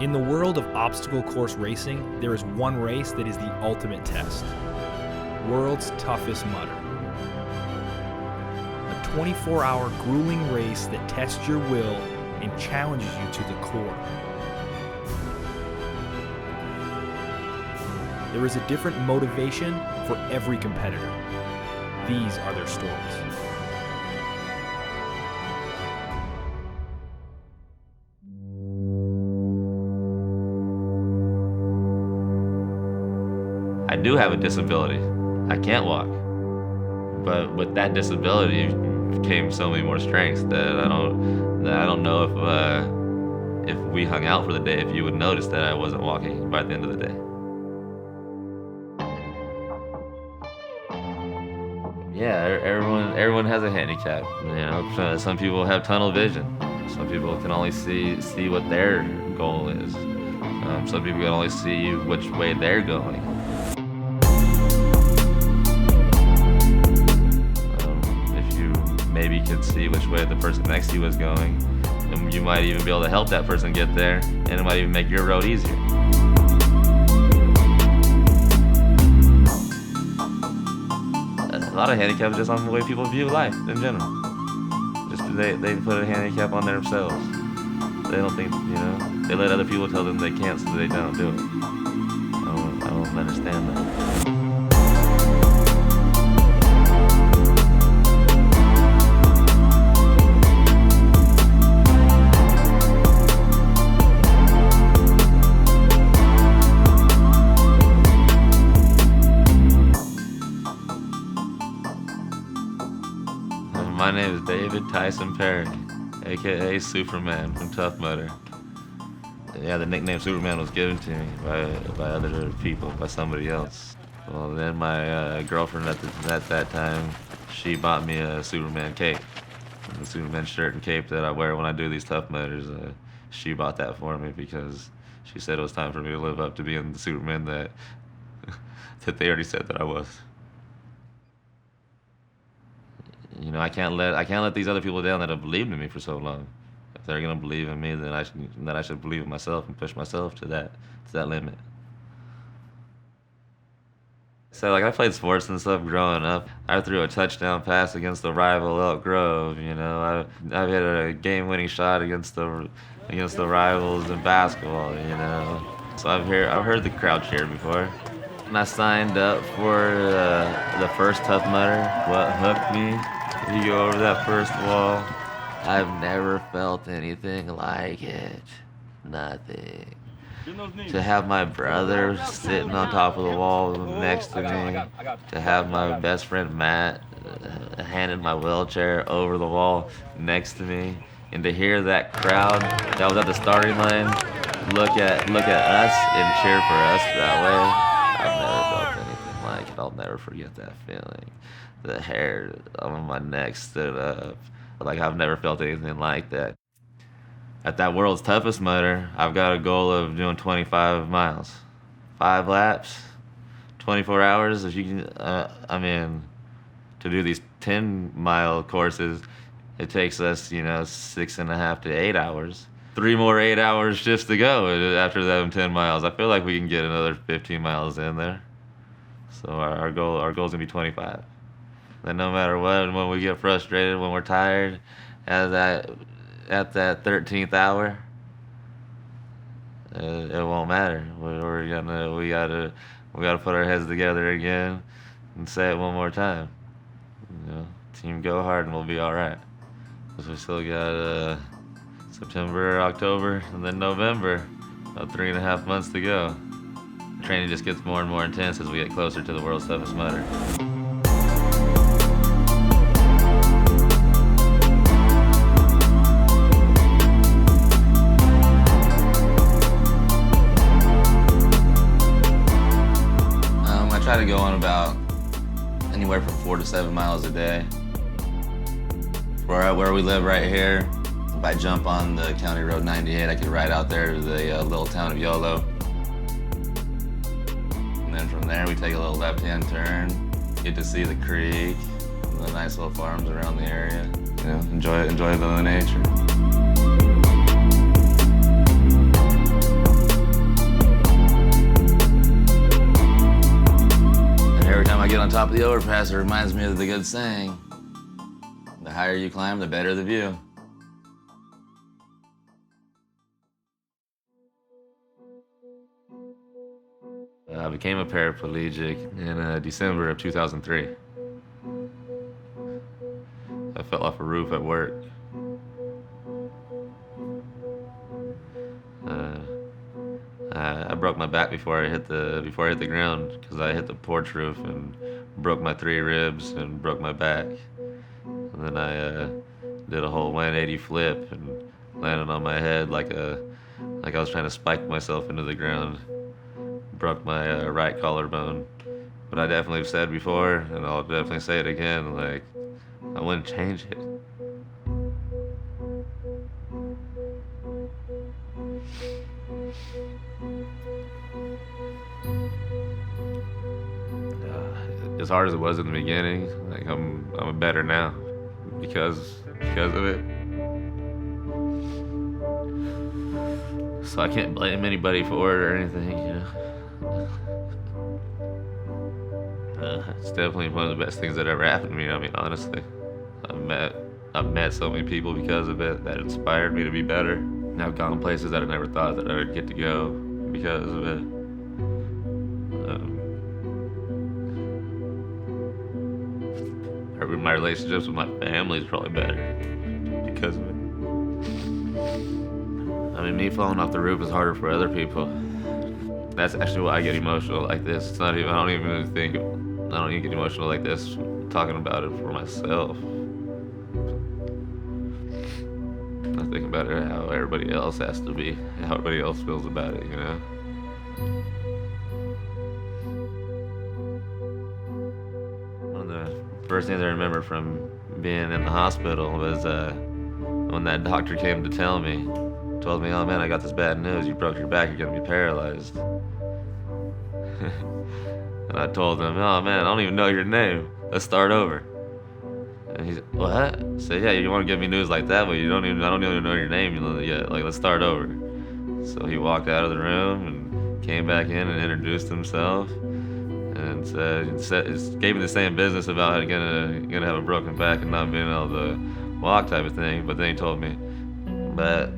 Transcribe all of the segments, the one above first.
In the world of obstacle course racing, there is one race that is the ultimate test. World's Toughest Mudder. A 24-hour grueling race that tests your will and challenges you to the core. There is a different motivation for every competitor. These are their stories. I do have a disability. I can't walk. But with that disability came so many more strengths that I don't know if we hung out for the day, if you would notice that I wasn't walking by the end of the day. Yeah, everyone has a handicap. You know, some people have tunnel vision. Some people can only see what their goal is. Some people can only see which way they're going. If you maybe could see which way the person next to you is going, and you might even be able to help that person get there, and it might even make your road easier. A lot of handicaps just on the way people view life in general. Just they put a handicap on themselves. They don't think, you know, they let other people tell them they can't, so they don't do it. I don't understand that. My name is David Tyson Perry, aka Superman from Tough Mudder. Yeah, the nickname Superman was given to me by other people, by somebody else. Well, then my girlfriend at that time, she bought me a Superman cape. The Superman shirt and cape that I wear when I do these Tough Mudders, she bought that for me because she said it was time for me to live up to being the Superman that they already said that I was. You know, I can't let these other people down that have believed in me for so long. If they're gonna believe in me, then I should believe in myself and push myself to that limit. So like, I played sports and stuff growing up. I threw a touchdown pass against the rival Elk Grove. You know, I've hit a game-winning shot against the rivals in basketball. You know, so I've heard the crowd cheer before. And I signed up for the first Tough Mudder. What hooked me? You go over that first wall. I've never felt anything like it. Nothing. To have my brother sitting on top of the wall next to me, to have my best friend Matt handing my wheelchair over the wall next to me, and to hear that crowd that was at the starting line look at us and cheer for us that way, I've never felt anything like it. I'll never forget that feeling. The hair on my neck stood up. Like, I've never felt anything like that. At that World's Toughest Mudder, I've got a goal of doing 25 miles. 5 laps, 24 hours. If you can, to do these 10-mile courses, it takes us, 6.5 to 8 hours. 3 more 8 hours just to go after them 10 miles. I feel like we can get another 15 miles in there. So our goal's gonna be 25. Then no matter what, when we get frustrated, when we're tired, at that 13th hour, it won't matter. We gotta put our heads together again and say it one more time. Team go hard and we'll be all right. Because we still got September, October, and then November. About 3.5 months to go. Training just gets more and more intense as we get closer to the World's Toughest Mudder. I try to go on about anywhere from 4 to 7 miles a day. Where we live right here, if I jump on the County Road 98, I could ride out there to the little town of Yolo. And then from there, we take a little left-hand turn, get to see the creek, the nice little farms around the area. Enjoy the nature. top of the overpass, it reminds me of the good saying, the higher you climb, the better the view. I became a paraplegic in December of 2003. I fell off a roof at work. I broke my back before I hit the ground because I hit the porch roof and broke my 3 ribs and broke my back. And then I did a whole 180 flip and landed on my head like I was trying to spike myself into the ground. Broke my right collarbone. But I definitely have said before, and I'll definitely say it again, like, I wouldn't change it. As hard as it was in the beginning, like I'm better now because of it. So I can't blame anybody for it or anything, you know. It's definitely one of the best things that ever happened to me. I mean, honestly, I've met so many people because of it that inspired me to be better. And I've gone places that I never thought that I would get to go because of it. My relationships with my family is probably better because of it. I mean, me falling off the roof is harder for other people. That's actually why I get emotional like this. It's not even, I don't even get emotional like this talking about it for myself. I think about it how everybody else has to be, how everybody else feels about it, you know? One of the first things I remember from being in the hospital was when that doctor came to told me, oh man, I got this bad news, you broke your back, you're gonna be paralyzed. And I told him, oh man, I don't even know your name, let's start over. And he's, what? I said, yeah, you wanna give me news like that, but I don't even know your name yet, like, let's start over. So he walked out of the room and came back in and introduced himself. And gave me the same business about gonna have a broken back and not being able to walk type of thing. But then he told me, but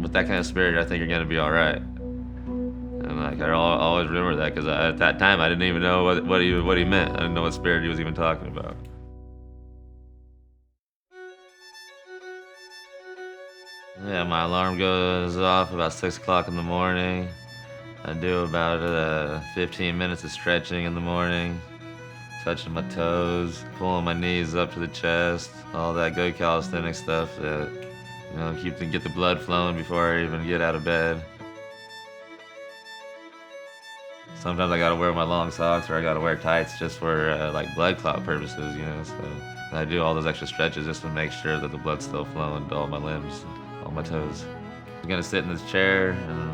with that kind of spirit, I think you're gonna be all right. And like I always remember that because at that time I didn't even know what he meant. I didn't know what spirit he was even talking about. Yeah, my alarm goes off about 6 o'clock in the morning. I do about 15 minutes of stretching in the morning, touching my toes, pulling my knees up to the chest, all that good calisthenic stuff that, you know, get the blood flowing before I even get out of bed. Sometimes I gotta wear my long socks or I gotta wear tights just for like blood clot purposes, you know, so I do all those extra stretches just to make sure that the blood's still flowing to all my limbs, all my toes. I'm gonna sit in this chair and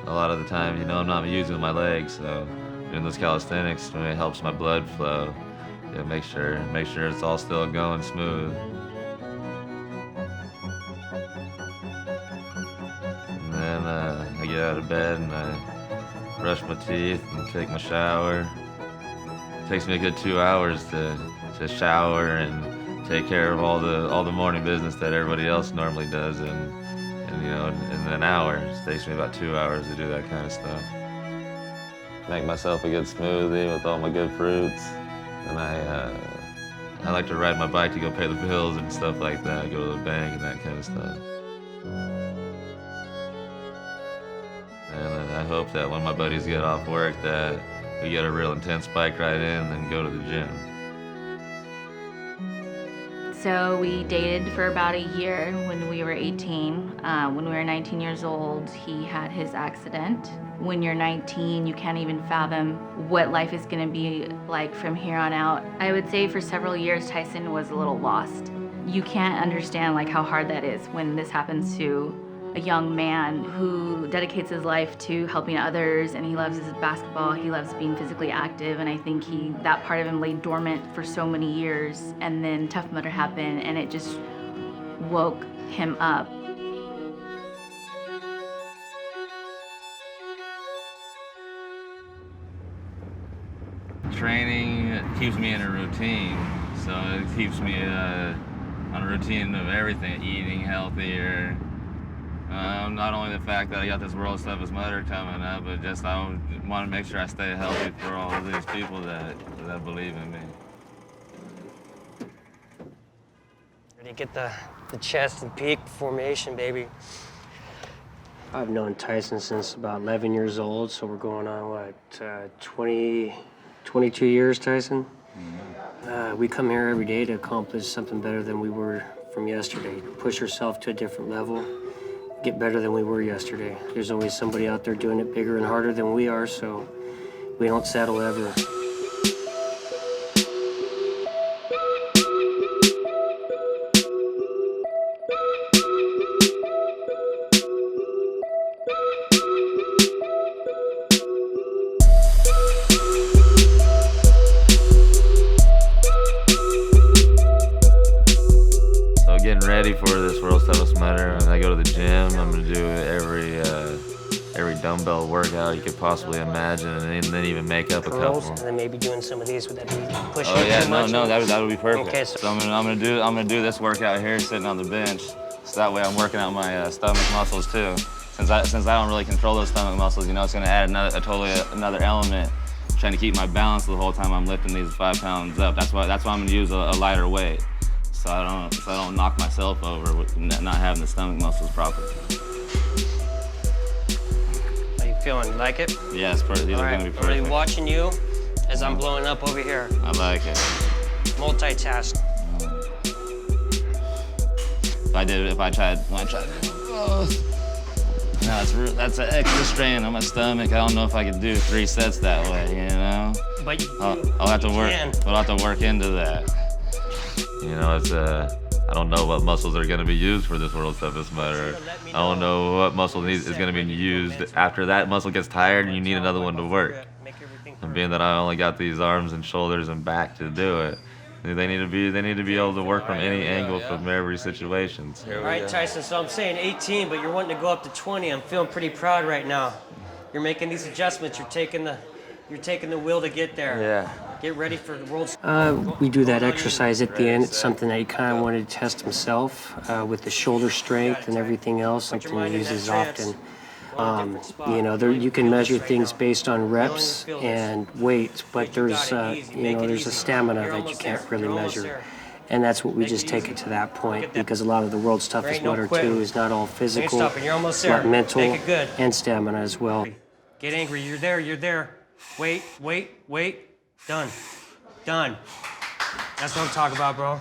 a lot of the time, you know, I'm not using my legs, so doing those calisthenics it helps my blood flow. Yeah, make sure it's all still going smooth. And then I get out of bed and I brush my teeth and take my shower. It takes me a good 2 hours to shower and take care of all the morning business that everybody else normally does, and you know, in an hour. It takes me about 2 hours to do that kind of stuff. Make myself a good smoothie with all my good fruits. And I like to ride my bike to go pay the bills and stuff like that, go to the bank and that kind of stuff. And I hope that when my buddies get off work that we get a real intense bike ride in and then go to the gym. So we dated for about a year when we were 18. When we were 19 years old, he had his accident. When you're 19, you can't even fathom what life is gonna be like from here on out. I would say for several years, Tyson was a little lost. You can't understand like how hard that is when this happens to a young man who dedicates his life to helping others, and he loves his basketball, he loves being physically active, and I think that part of him lay dormant for so many years, and then Tough Mudder happened and it just woke him up. training keeps me in a routine, so it keeps me on a routine of everything, eating healthier. Not only the fact that I got this World's Toughest Mudder coming up, but just I want to make sure I stay healthy for all of these people that believe in me. Ready to get the chest and peak formation, baby. I've known Tyson since about 11 years old, so we're going on, what, 22 years, Tyson? Mm-hmm. We come here every day to accomplish something better than we were from yesterday. Push ourselves to a different level, get better than we were yesterday. There's always somebody out there doing it bigger and harder than we are, so we don't settle ever. Getting ready for this World's Toughest Mudder, and I go to the gym. I'm gonna do every dumbbell workout you could possibly imagine, and then even make up a couple. And then maybe doing some of these. Would that be pushing? Oh yeah, no, that would be perfect. Okay, so I'm gonna do this workout here, sitting on the bench, so that way I'm working out my stomach muscles too. Since I don't really control those stomach muscles, you know, it's gonna add another element. Trying to keep my balance the whole time I'm lifting these 5 pounds up. That's why I'm gonna use a lighter weight. So I don't knock myself over with not having the stomach muscles properly. How you feeling? You like it? Yeah, these are gonna be perfect. I'm really watching you as I'm blowing up over here. I like it. Multitask. If I tried. No, that's an extra strain on my stomach. I don't know if I could do 3 sets that way, you know? But I'll have to work into that. You know, I don't know what muscles are going to be used for this World's Toughest Mudder. I don't know what muscle is going to be used. After that muscle gets tired, you need another one to work. And being that I only got these arms and shoulders and back to do it, they need to be able to work from any angle from every situation. All right, Tyson, so I'm saying 18, but you're wanting to go up to 20. I'm feeling pretty proud right now. You're making these adjustments. You're taking the will to get there. Yeah. Get ready for the World's. We do that exercise at the end. It's something that he kind of wanted to test himself with the shoulder strength and everything else, something he uses often. You know, you can measure things based on reps and weight, but there's a stamina that you can't really measure. And that's what we just take it to that point, because a lot of the World's Toughest Mudder too is not all physical, but mental and stamina as well. Get angry. You're there. Wait. Done. That's what I'm talking about, bro.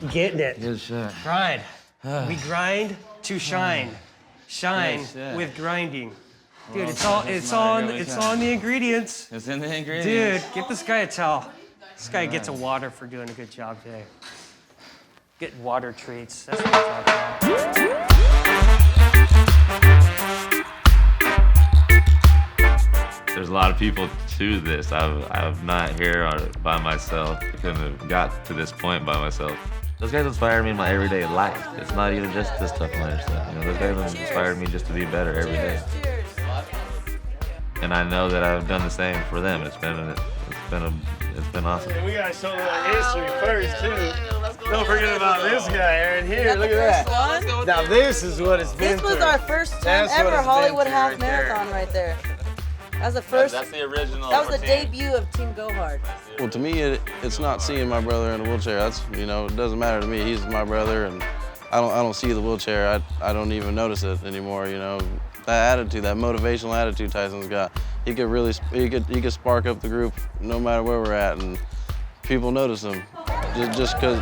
Getting it. Good shot. Grind. We grind to shine. Shine with grinding. Dude, it's all in the ingredients. It's in the ingredients. Dude, give this guy a towel. This guy gets a water for doing a good job today. Getting water treats. That's what I'm talking about. There's a lot of people to this. I'm not here by myself. I couldn't have got to this point by myself. Those guys inspire me in my everyday life. It's not even just this Tough Mudder stuff. You know, those guys inspire me just to be better every day. And I know that I've done the same for them. It's been awesome. We gotta show a little history first too. Don't forget about this guy right here. Look at that. Now this is what it's been through. This was our first time ever Hollywood Half Marathon right there. That was the first. That's the original. That was the debut of Team Go Hard. Well, to me, it's not seeing my brother in a wheelchair. That's, you know, it doesn't matter to me. He's my brother, and I don't see the wheelchair. I don't even notice it anymore. You know, that attitude, that motivational attitude Tyson's got. He could spark up the group no matter where we're at, and people notice him just because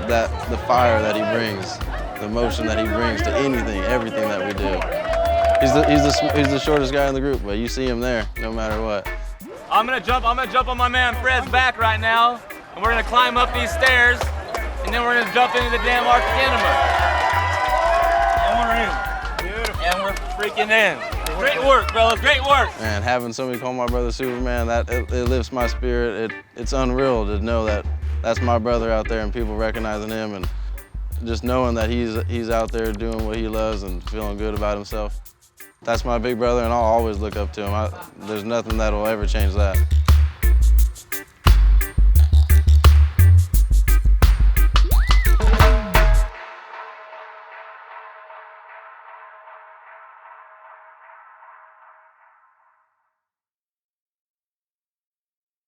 the fire that he brings, the emotion that he brings to everything that we do. He's the shortest guy in the group, but you see him there no matter what. I'm gonna jump on my man Fred's back right now, and we're gonna climb up these stairs, and then we're gonna jump into the damn Arc of Enema. And we're in. Beautiful. And we're freaking in. Great work, fellas, great work. Man, having somebody call my brother Superman, it lifts my spirit. It's unreal to know that that's my brother out there and people recognizing him, and just knowing that he's out there doing what he loves and feeling good about himself. That's my big brother, and I'll always look up to him. There's nothing that'll ever change that.